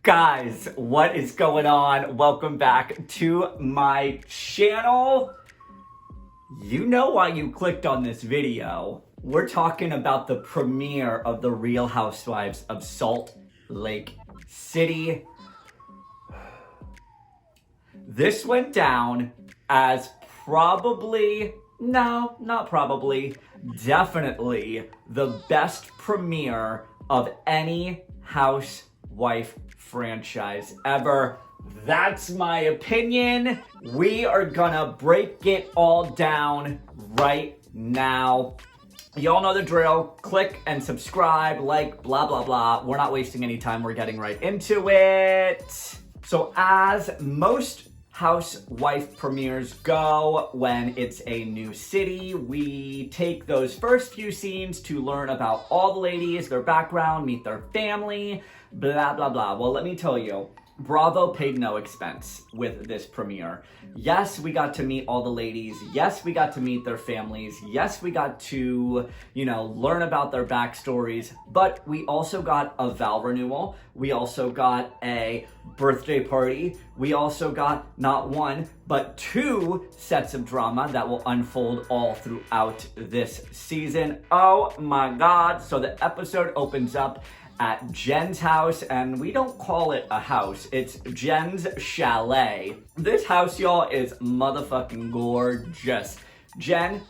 Guys, what is going on? Welcome back to my channel. You know why you clicked on this video. We're talking about the premiere of the Real Housewives of Salt Lake City. This went down as definitely the best premiere of any housewife franchise ever. That's my opinion. We are gonna break it all down right now. Y'all know the drill. Click and subscribe, like, blah, blah, blah. We're not wasting any time. We're getting right into it. So as most housewife premieres go when it's a new city, we take those first few scenes to learn about all the ladies, their background, meet their family, blah, blah, blah. Well, let me tell you, Bravo paid no expense with this premiere. Yes, we got to meet all the ladies. Yes, we got to meet their families. Yes, we got to, learn about their backstories. But we also got a vow renewal. We also got a birthday party. We also got not one, but two sets of drama that will unfold all throughout this season. Oh my God. So the episode opens up at Jen's house, and we don't call it a house, it's Jen's chalet. This house, y'all, is motherfucking gorgeous. Jen,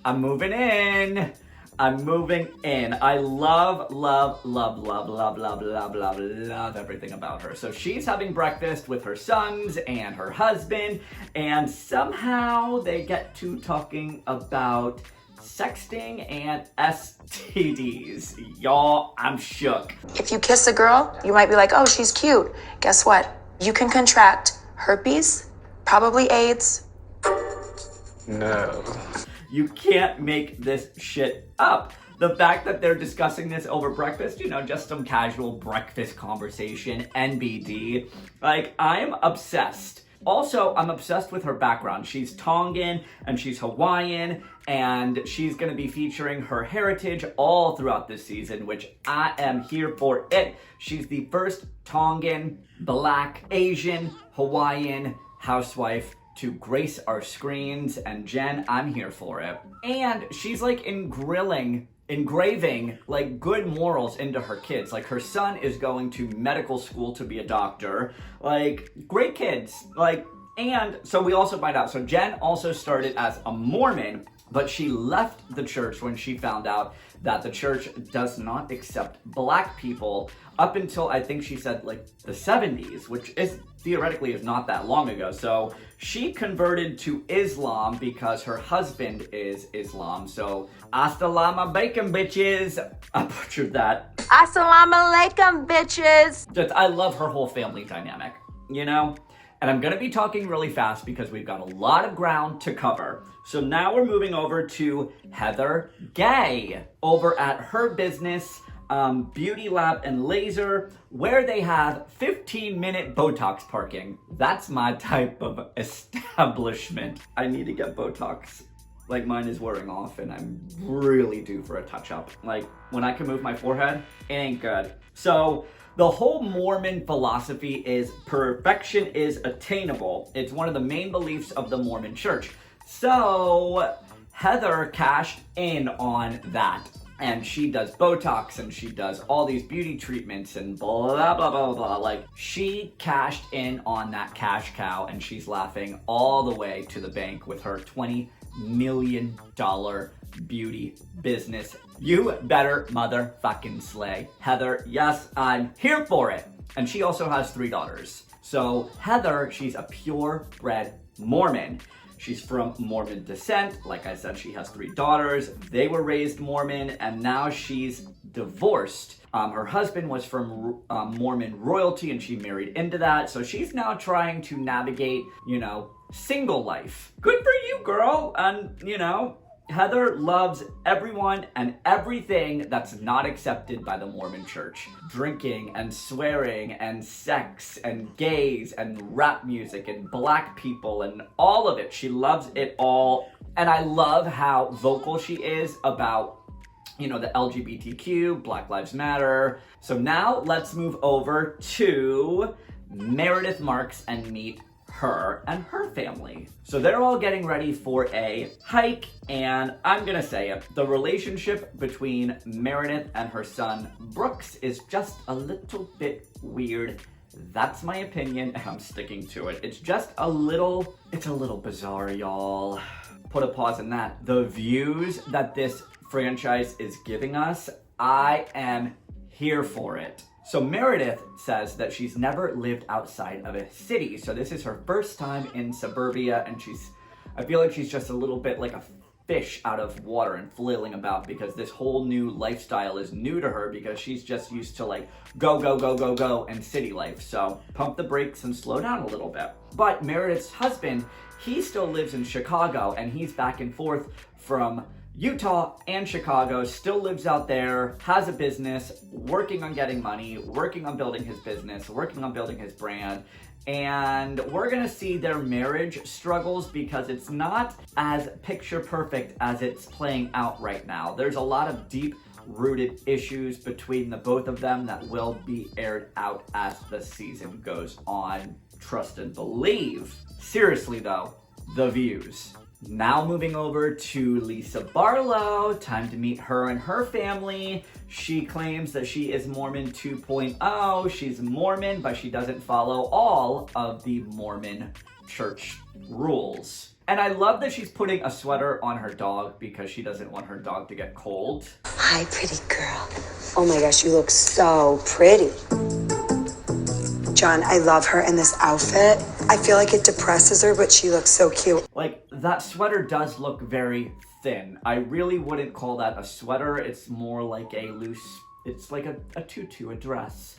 I'm moving in. I love everything about her. So she's having breakfast with her sons and her husband, and somehow they get to talking about sexting and STDs. Y'all, I'm shook. If you kiss a girl, you might be like, oh, she's cute. Guess what? You can contract herpes, probably AIDS. No. You can't make this shit up. The fact that they're discussing this over breakfast, just some casual breakfast conversation, NBD. I'm obsessed. Also, I'm obsessed with her background. She's Tongan and she's Hawaiian, and she's going to be featuring her heritage all throughout this season, which I am here for it. She's the first Tongan, Black, Asian, Hawaiian housewife to grace our screens, and Jen, I'm here for it. And she's engraving good morals into her kids. Her son is going to medical school to be a doctor. Great kids. And so we also find out, so Jen also started as a Mormon, but she left the church when she found out that the church does not accept Black people up until, I think she said, the 70s, which is theoretically is not that long ago. So she converted to Islam because her husband is Islam. So, Assalamu alaikum, bitches. I butchered that. Assalamu alaikum, bitches. I love her whole family dynamic, And I'm going to be talking really fast because we've got a lot of ground to cover. So now we're moving over to Heather Gay over at her business, Beauty Lab and Laser, where they have 15-minute Botox parking. That's my type of establishment. I need to get Botox. Mine is wearing off and I'm really due for a touch-up. When I can move my forehead, it ain't good. So the whole Mormon philosophy is perfection is attainable. It's one of the main beliefs of the Mormon church. So Heather cashed in on that. And she does Botox and she does all these beauty treatments and blah, blah, blah, blah. She cashed in on that cash cow, and she's laughing all the way to the bank with her $20 million beauty business. You better motherfucking slay. Heather, yes, I'm here for it. And she also has 3 daughters. So Heather, she's a purebred Mormon. She's from Mormon descent. Like I said, she has 3 daughters. They were raised Mormon, and now she's divorced. Her husband was from Mormon royalty, and she married into that. So she's now trying to navigate, single life. Good for you, girl. And, Heather loves everyone and everything that's not accepted by the Mormon church. Drinking and swearing and sex and gays and rap music and Black people and all of it. She loves it all. And I love how vocal she is about the LGBTQ, Black Lives Matter. So now let's move over to Meredith Marks and meet her and her family. So they're all getting ready for a hike, and I'm gonna say it, the relationship between Meredith and her son Brooks is just a little bit weird. That's my opinion, and I'm sticking to it. It's a little bizarre, y'all. Put a pause in that. The views that this franchise is giving us, I am here for it. So Meredith says that she's never lived outside of a city. So this is her first time in suburbia, and I feel like she's just a little bit like a fish out of water and flailing about, because this whole new lifestyle is new to her, because she's just used to like go, go, go, go, go and city life. So pump the brakes and slow down a little bit. But Meredith's husband, he still lives in Chicago, and he's back and forth from Utah and Chicago, still lives out there, has a business, working on getting money, working on building his business, working on building his brand. And we're gonna see their marriage struggles, because it's not as picture perfect as it's playing out right now. There's a lot of deep rooted issues between the both of them that will be aired out as the season goes on. Trust and believe. Seriously though, the views. Now moving over to Lisa Barlow, time to meet her and her family. She claims that she is Mormon 2.0. She's Mormon, but she doesn't follow all of the Mormon church rules. And I love that she's putting a sweater on her dog, because she doesn't want her dog to get cold. Hi, pretty girl. Oh my gosh, you look so pretty. John, I love her in this outfit. I feel like it depresses her, but she looks so cute. Like, that sweater does look very thin. I really wouldn't call that a sweater. It's more like a loose, it's like a tutu, a dress.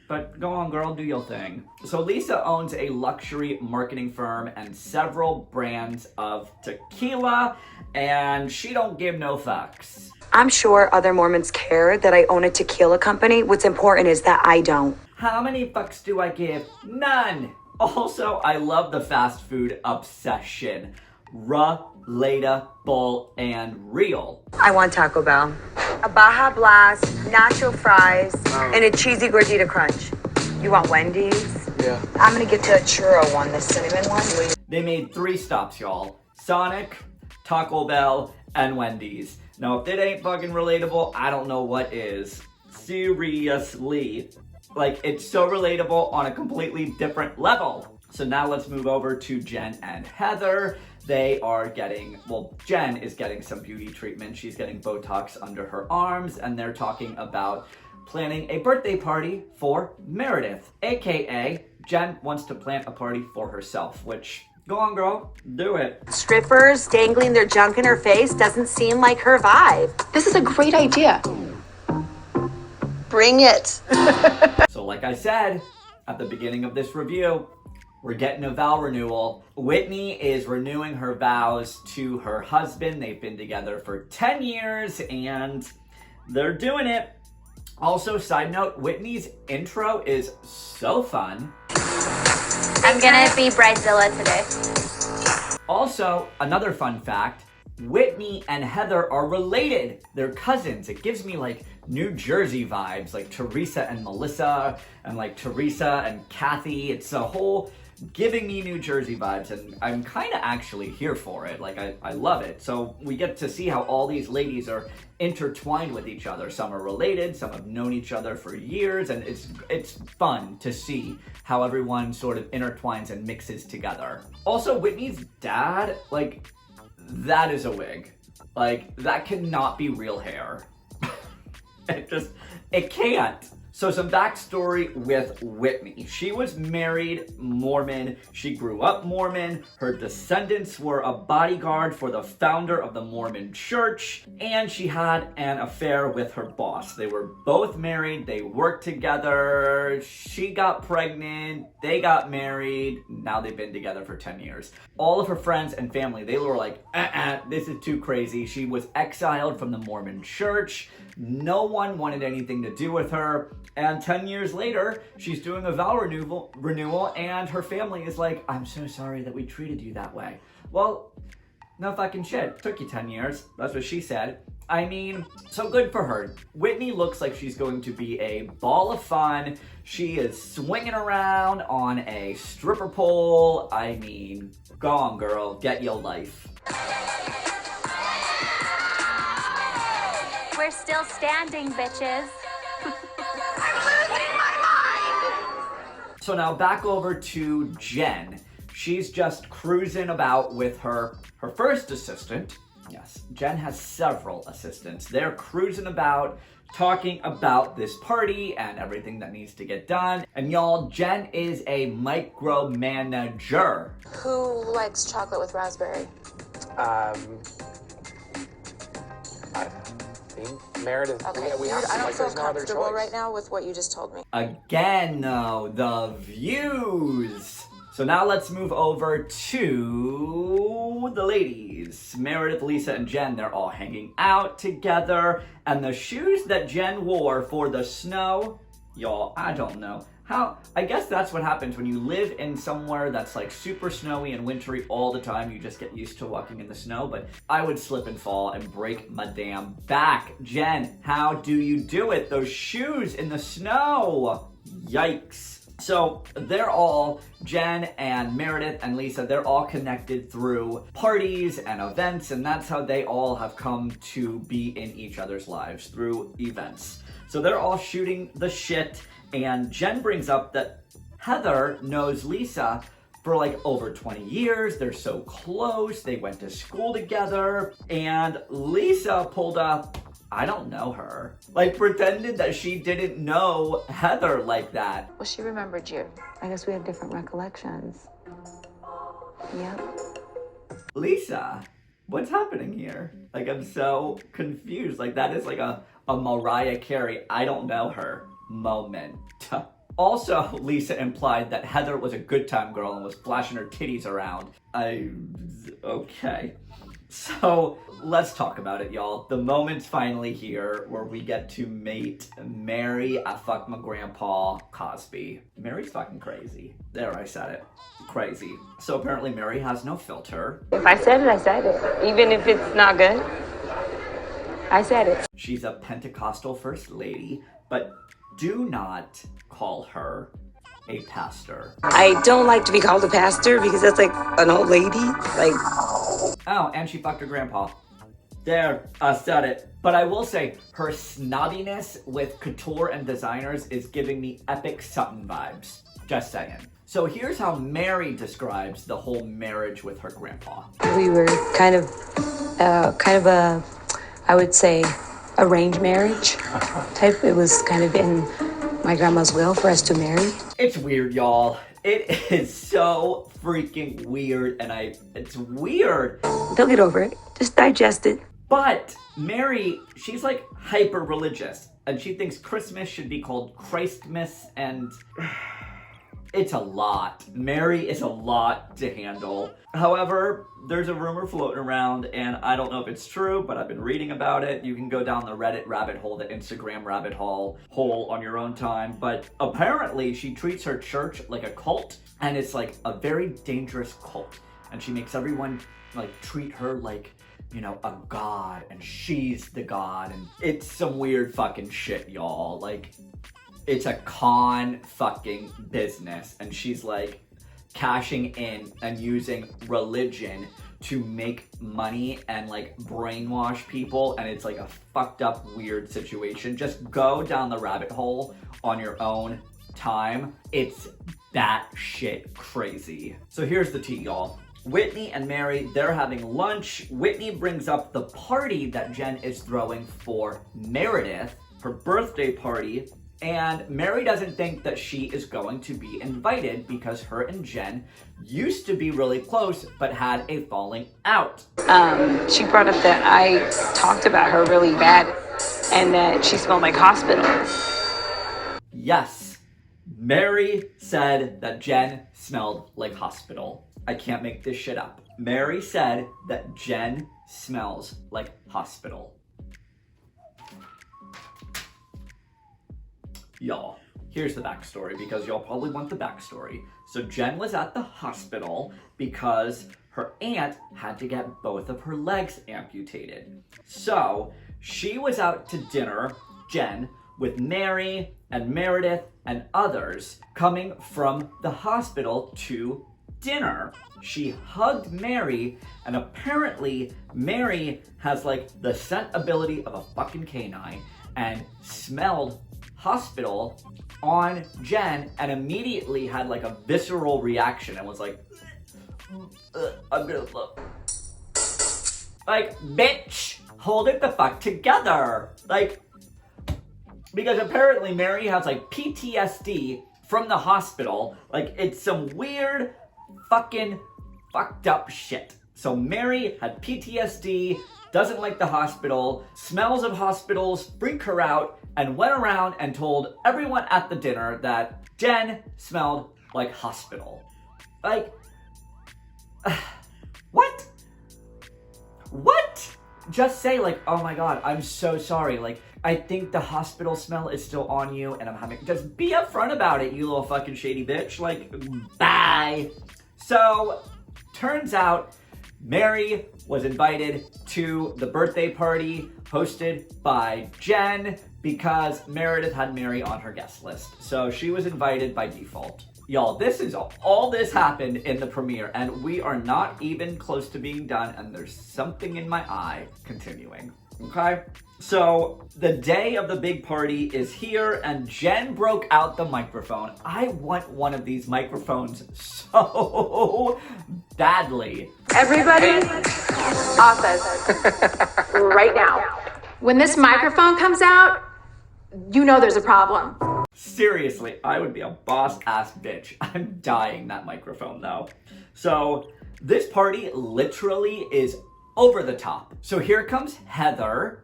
But go on, girl, do your thing. So Lisa owns a luxury marketing firm and several brands of tequila, and she don't give no fucks. I'm sure other Mormons care that I own a tequila company. What's important is that I don't. How many fucks do I give? None. Also, I love the fast food obsession. Relatable and real. I want Taco Bell. A Baja Blast, nacho fries, and a cheesy gordita crunch. You want Wendy's? Yeah. I'm gonna get the churro one, the cinnamon one. They made 3 stops, y'all. Sonic, Taco Bell, and Wendy's. Now, if it ain't fucking relatable, I don't know what is. Seriously. Like, it's so relatable on a completely different level. So now let's move over to Jen and Heather. They are getting, well, Jen is getting some beauty treatment. She's getting Botox under her arms, and they're talking about planning a birthday party for Meredith, AKA Jen wants to plan a party for herself, which, go on, girl, do it. Strippers dangling their junk in her face doesn't seem like her vibe. This is a great idea. Bring it. So like I said at the beginning of this review, we're getting a vow renewal. Whitney is renewing her vows to her husband. They've been together for 10 years and they're doing it. Also, side note, Whitney's intro is so fun. I'm gonna be Bridezilla today. Also, another fun fact, Whitney and Heather are related. They're cousins. It gives me like New Jersey vibes, like Teresa and Melissa, and like Teresa and Kathy. It's a whole giving me New Jersey vibes, and I'm kind of actually here for it. Like, I love it. So we get to see how all these ladies are intertwined with each other. Some are related, some have known each other for years, and it's fun to see how everyone sort of intertwines and mixes together. Also, Whitney's dad, like, that is a wig. Like, that cannot be real hair. It can't. So some backstory with Whitney. She was married Mormon. She grew up Mormon. Her descendants were a bodyguard for the founder of the Mormon Church. And she had an affair with her boss. They were both married. They worked together. She got pregnant. They got married. Now they've been together for 10 years. All of her friends and family, they were like, this is too crazy. She was exiled from the Mormon Church. No one wanted anything to do with her. And 10 years later, she's doing a vow renewal, and her family is like, I'm so sorry that we treated you that way. Well, No fucking shit. Took you 10 years. That's what she said. I mean, so good for her. Whitney looks like she's going to be a ball of fun. She is swinging around on a stripper pole. I mean, go on, girl. Get your life. We're still standing, bitches. So now back over to Jen. She's just cruising about with her first assistant. Yes, Jen has several assistants. They're cruising about, talking about this party and everything that needs to get done. And y'all, Jen is a micromanager. Who likes chocolate with raspberry? I think Meredith. Okay, we have to, I don't feel there's no other comfortable choice. right now with what you just told me. Again, though, the views. So now let's move over to the ladies. Meredith, Lisa, and Jen, they're all hanging out together. And the shoes that Jen wore for the snow, y'all, I don't know. I guess that's what happens when you live in somewhere that's like super snowy and wintry all the time. You just get used to walking in the snow, but I would slip and fall and break my damn back. Jen, how do you do it? Those shoes in the snow. Yikes. So they're all, Jen and Meredith and Lisa, they're all connected through parties and events, and that's how they all have come to be in each other's lives, through events. So they're all shooting the shit, and Jen brings up that Heather knows Lisa for like over 20 years. They're so close, they went to school together, and Lisa pulled up, I don't know her. Like, pretended that she didn't know Heather like that. Well, she remembered you. I guess we have different recollections. Yep. Lisa, what's happening here? Like, I'm so confused. Like, that is like a Mariah Carey, I don't know her moment. Also, Lisa implied that Heather was a good time girl and was flashing her titties around. Okay. So, let's talk about it, y'all. The moment's finally here where we get to meet Mary, I fuck my grandpa, Cosby. Mary's fucking crazy. There, I said it. Crazy. So apparently Mary has no filter. If I said it, I said it. Even if it's not good, I said it. She's a Pentecostal first lady, but do not call her a pastor. I don't like to be called a pastor because that's like an old lady. Like, oh, and she fucked her grandpa. There, I said it. But I will say, her snobbiness with couture and designers is giving me epic Sutton vibes. Just saying. So here's how Mary describes the whole marriage with her grandpa. we were kind of a, I would say, arranged marriage type. It was kind of in my grandma's will for us to marry. It's weird, y'all. It is so freaking weird, and it's weird. They'll get over it. Just digest it. But Mary, she's like hyper religious, and she thinks Christmas should be called Christmas, and it's a lot. Mary is a lot to handle. However, there's a rumor floating around, and I don't know if it's true, but I've been reading about it. You can go down the Reddit rabbit hole, the Instagram rabbit hole on your own time. But apparently, she treats her church like a cult, and it's like a very dangerous cult. And she makes everyone like treat her like, you know, a god, and she's the god, and it's some weird fucking shit, y'all. Like, it's a con fucking business, and she's like cashing in and using religion to make money and like brainwash people, and it's like a fucked up weird situation. Just go down the rabbit hole on your own time. It's batshit crazy. So here's the tea, y'all. Whitney and Mary, they're having lunch. Whitney brings up the party that Jen is throwing for Meredith, her birthday party, and Mary doesn't think that she is going to be invited because her and Jen used to be really close but had a falling out. She brought up that I talked about her really bad and that she smelled like hospital. Yes, Mary said that Jen smelled like hospital. I can't make this shit up. Mary said that Jen smells like hospital. Y'all, here's the backstory because y'all probably want the backstory. So Jen was at the hospital because her aunt had to get both of her legs amputated. So she was out to dinner, Jen, with Mary and Meredith and others coming from the hospital to dinner. She hugged Mary, and apparently Mary has like the scent ability of a fucking canine and smelled hospital on Jen and immediately had like a visceral reaction and was like, I'm gonna look. Like, bitch, hold it the fuck together. Like, because apparently Mary has like PTSD from the hospital. Like, it's some weird fucking fucked up shit. So Mary had PTSD, doesn't like the hospital, smells of hospitals freak her out, and went around and told everyone at the dinner that Jen smelled like hospital. Like, what? What? Just say like, oh my God, I'm so sorry. Like, I think the hospital smell is still on you and I'm having, just be upfront about it, you little fucking shady bitch. Like, bye. So, turns out Mary was invited to the birthday party hosted by Jen because Meredith had Mary on her guest list. So she was invited by default. Y'all, this is all this happened in the premiere and we are not even close to being done and there's something in my eye continuing, okay? So the day of the big party is here and Jen broke out the microphone. I want one of these microphones so badly. Everybody, office, right now. When this microphone comes out, you know there's a problem. Seriously, I would be a boss-ass bitch. I'm dying that microphone though. So this party literally is over the top. So here comes Heather.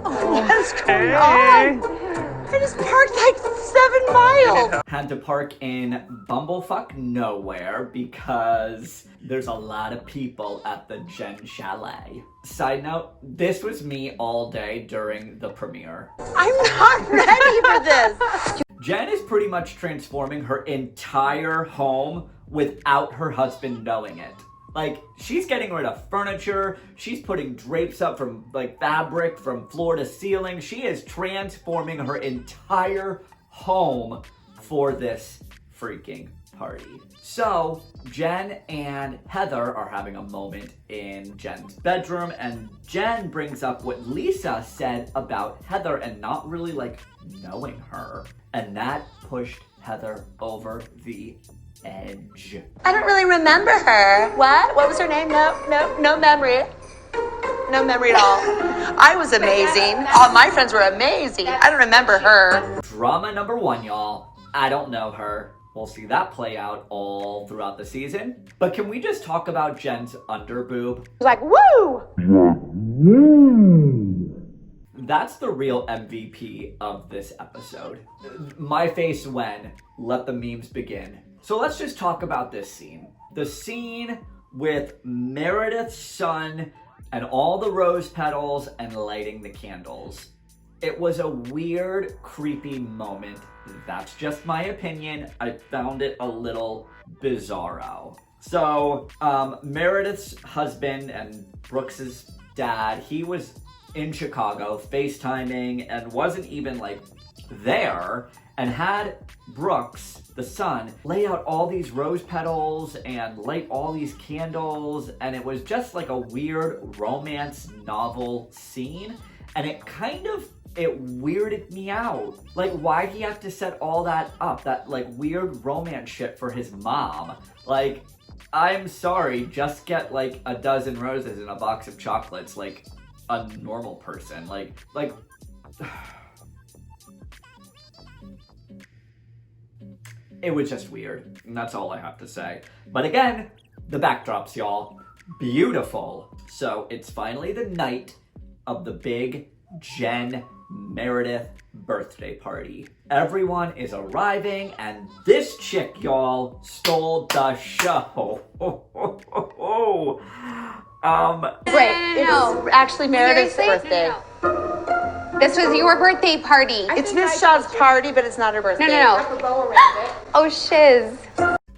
What's going on? I just parked like 7 miles. Had to park in bumblefuck nowhere because there's a lot of people at the Jen Chalet. Side note, this was me all day during the premiere. I'm not ready for this. Jen is pretty much transforming her entire home without her husband knowing it. Like, she's getting rid of furniture, she's putting drapes up from like fabric from floor to ceiling. She is transforming her entire home for this freaking party. So, Jen and Heather are having a moment in Jen's bedroom, and Jen brings up what Lisa said about Heather and not really like knowing her. And that pushed Heather over the edge. I don't really remember her. What? What was her name? No memory. No memory at all. I was amazing. All my friends were amazing. I don't remember her. Drama number 1, y'all. I don't know her. We'll see that play out all throughout the season. But can we just talk about Jen's underboob? Like, woo! That's the real MVP of this episode. My face when, let the memes begin. So let's just talk about this scene. The scene with Meredith's son and all the rose petals and lighting the candles. It was a weird, creepy moment. That's just my opinion. I found it a little bizarro. So, Meredith's husband and Brooks's dad, he was in Chicago FaceTiming and wasn't even like there, and had Brooks, the son, lay out all these rose petals and light all these candles, and it was just like a weird romance novel scene, and it weirded me out. Like, why'd he have to set all that up, that like weird romance shit for his mom? Like, I'm sorry, just get like a dozen roses and a box of chocolates like a normal person. Like it was just weird, and that's all I have to say. But again, the backdrops, y'all, beautiful. So it's finally the night of the big Jen Meredith birthday party. Everyone is arriving, and this chick, y'all, stole the show. Wait, it's actually Meredith's birthday. This was your birthday party. It's Miss Shaw's party, but it's not her birthday. No. Oh, shiz.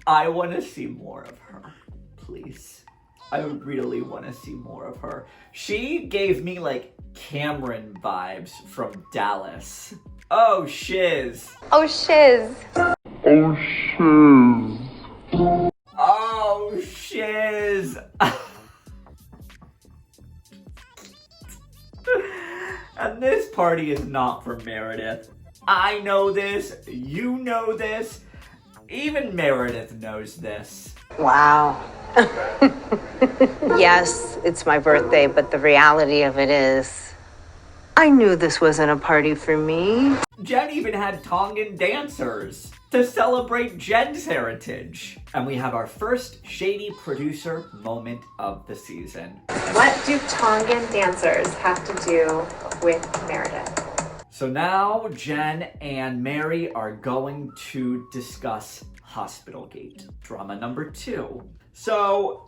I want to see more of her, please. I really want to see more of her. She gave me like Cameron vibes from Dallas. Oh, shiz. Oh, shiz. Oh, shiz. And this party is not for Meredith. I know this. You know this. Even Meredith knows this. Wow. Yes, it's my birthday, but the reality of it is, I knew this wasn't a party for me. Jen even had Tongan dancers to celebrate Jen's heritage. And we have our first shady producer moment of the season. What do Tongan dancers have to do with Meredith? So now Jen and Mary are going to discuss Hospitalgate, drama number 2. So,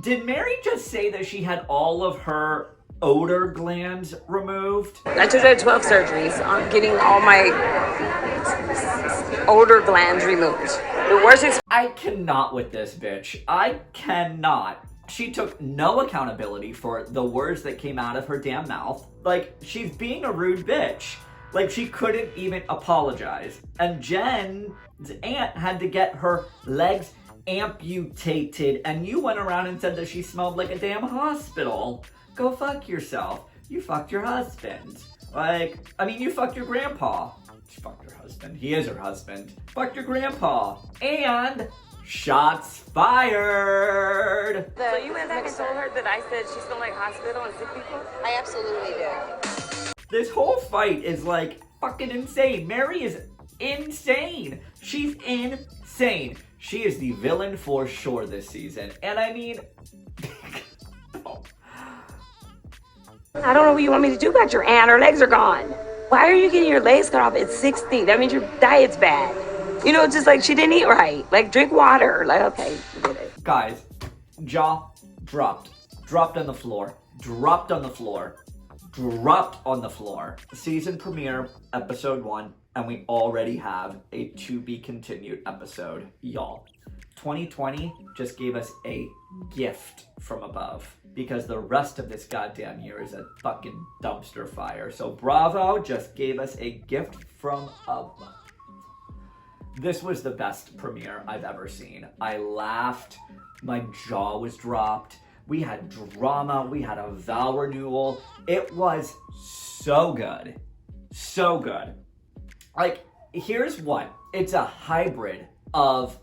did Mary just say that she had all of her odor glands removed? I just had 12 surgeries on getting all my odor glands removed. The worst is I cannot with this bitch. I cannot. She took no accountability for the words that came out of her damn mouth. Like, she's being a rude bitch. Like, she couldn't even apologize. And Jen's aunt had to get her legs amputated, and you went around and said that she smelled like a damn hospital. Go fuck yourself. You fucked your husband. Like, I mean, you fucked your grandpa. She fucked her husband. He is her husband. Fucked your grandpa. And shots fired. So you went back and told her that I said she smelled like hospital and sick people? I absolutely did. This whole fight is like fucking insane. Mary is insane. She's insane. She is the villain for sure this season. And I mean, I don't know what you want me to do about your aunt. Her legs are gone. Why are you getting your legs cut off at 60? That means your diet's bad. You know, just like she didn't eat right. Like, drink water. Like, okay, we get it. guys, jaw dropped. Dropped on the floor. Dropped on the floor. Dropped on the floor. Season premiere, episode 1, and we already have a to be continued episode. Y'all, 2020 just gave us a gift from above, because the rest of this goddamn year is a fucking dumpster fire. So Bravo just gave us a gift from above. This was the best premiere I've ever seen. I laughed. My jaw was dropped. We had drama. We had a vow renewal. It was so good. So good. Like, here's what. It's a hybrid of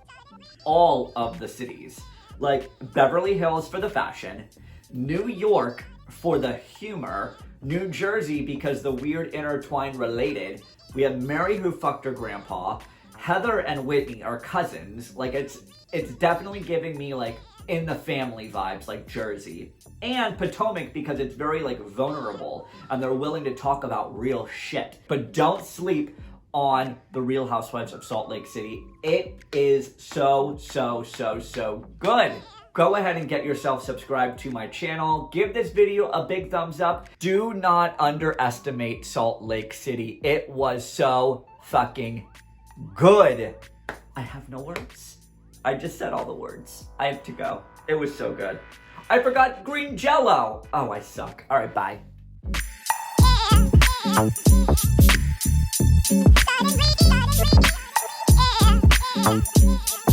all of the cities. Like, Beverly Hills for the fashion, New York for the humor, New Jersey because the weird intertwined related. We have Mary who fucked her grandpa. Heather and Whitney are cousins. Like, it's definitely giving me like in the family vibes, like Jersey. And Potomac because it's very like vulnerable and they're willing to talk about real shit. But don't sleep on the Real Housewives of Salt Lake City. It is so good. Go ahead and get yourself subscribed to my channel. Give this video a big thumbs up. Do not underestimate Salt Lake City. It was so fucking good. I have no words. I just said all the words. I have to go. It was so good. I forgot green jello. Oh, I suck. All right, bye. Started reading,